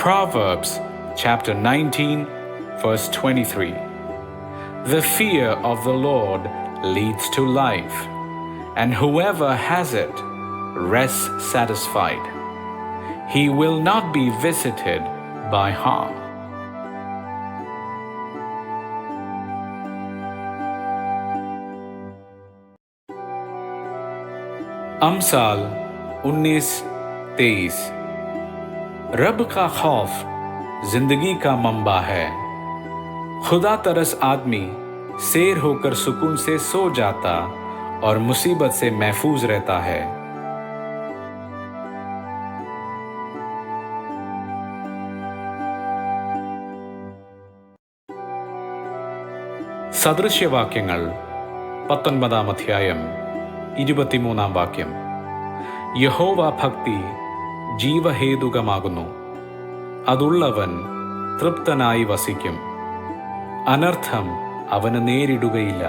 Proverbs chapter 19, verse 23. The fear of the Lord leads to life, and whoever has it rests satisfied. He will not be visited by harm. अमसाल 19:23। रब का खौफ जिंदगी का mamba है। खुदा तरस आदमी सैर होकर सुकून से सो जाता और मुसीबत से महफूज रहता है। സദൃശ്യവാക്യങ്ങൾ 19-ാം അധ്യായം 23-ാം വാക്യം. യഹോവ ഭക്തി ജീവഹേതുകമാകുന്നു, അതുള്ളവൻ തൃപ്തനായി വസിക്കും. അനർത്ഥം അവന് നേരിടുകയില്ല.